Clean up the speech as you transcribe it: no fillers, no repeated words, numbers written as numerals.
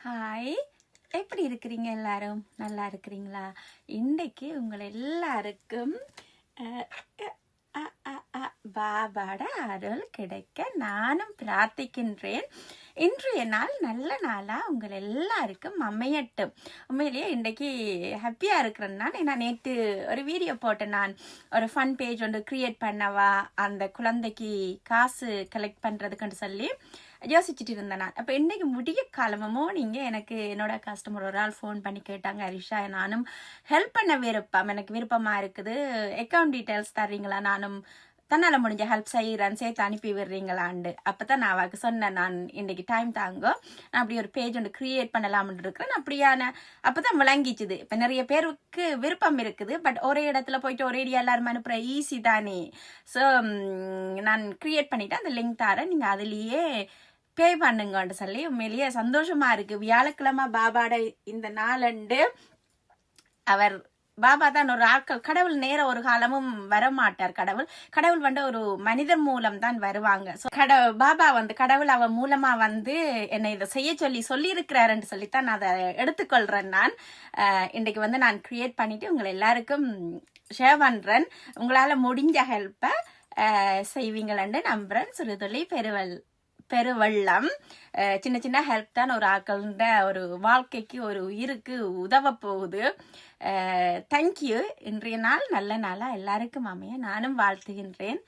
Hi, எப்படி இருக்கிறீங்க? எல்லாரும் நல்லா இருக்கிறீங்களா? இன்றைக்கு உங்கள் எல்லாருக்கும் அஹ், அ- அ- பாபாட அருள் கிடைக்க நானும் பிரார்த்திக்கின்றேன். இன்றைய நாள் நல்ல நாளாக உங்கள் எல்லாருக்கும் அமையட்டும். உண்மையிலேயே இன்றைக்கு ஹாப்பியாக இருக்கிறேன்னா, நான் நேற்று ஒரு வீடியோ போட்டேன். நான் ஒரு ஃபன் பேஜ் ஒன்று க்ரியேட் பண்ணவா அந்த குழந்தைக்கு காசு கலெக்ட் பண்ணுறதுக்குன்னு சொல்லி யோசிச்சுட்டு இருந்தேன் நான். அப்போ இன்றைக்கு முடிய காலமோ நீங்கள் எனக்கு என்னோட கஸ்டமர் ஒரு ஆள் ஃபோன் பண்ணி கேட்டாங்க, அரிஷா நானும் ஹெல்ப் பண்ண எனக்கு விருப்பமாக இருக்குது, அக்கௌண்ட் டீட்டெயில்ஸ் தர்றீங்களா, நானும் தன்னால் முடிஞ்ச ஹெல்ப் செய்கிறேன், சேர்த்து அனுப்பி விடுறீங்களாண்டு. அப்போ தான் நான் அவருக்கு சொன்னேன், நான் இன்றைக்கி டைம் தாங்கோ, நான் அப்படி ஒரு பேஜ் ஒன்று க்ரியேட் பண்ணலாம்னு இருக்கிறேன். அப்படியான அப்போ தான் விளங்கிச்சுது. இப்போ நிறைய பேருக்கு விருப்பம் இருக்குது, பட் ஒரே இடத்துல போயிட்டு ஒரே எல்லாரும் அனுப்புகிற ஈஸி தானே. ஸோ நான் க்ரியேட் பண்ணிவிட்டு அந்த லிங்க் தரேன், நீங்கள் அதுலேயே பே பண்ணுங்கன்னு சொல்லி உண்மையிலேயே சந்தோஷமா இருக்கு. வியாழக்கிழமை பாபாட இந்த நாளண்டு அவர் பாபா தான் ஒரு ஆட்கள். கடவுள் நேர ஒரு காலமும் வரமாட்டார். கடவுள் வந்து ஒரு மனிதர் மூலம் தான் வருவாங்க. பாபா வந்து கடவுள் அவ மூலமா வந்து என்னை இதை செய்ய சொல்லி இருக்கிறாருன்னு சொல்லித்தான் நான் அதை எடுத்துக்கொள்றேன். நான் இன்றைக்கு வந்து நான் கிரியேட் பண்ணிட்டு உங்களை எல்லாருக்கும் ஷேர் பண்றேன். உங்களால முடிஞ்ச ஹெல்ப்பை செய்வீங்களன்னு நம்புறேன். சிறுதுளி பெருவெள்ளம். சின்ன சின்ன ஹெல்ப் தான் ஒரு ஆக்கள்ன்ற ஒரு வாழ்க்கைக்கு ஒரு உயிருக்கு உதவ போகுது. தேங்க்யூ. இன்றைய நாள் நல்ல நாளாக எல்லாருக்கும் அமைய நானும் வாழ்த்துகின்றேன்.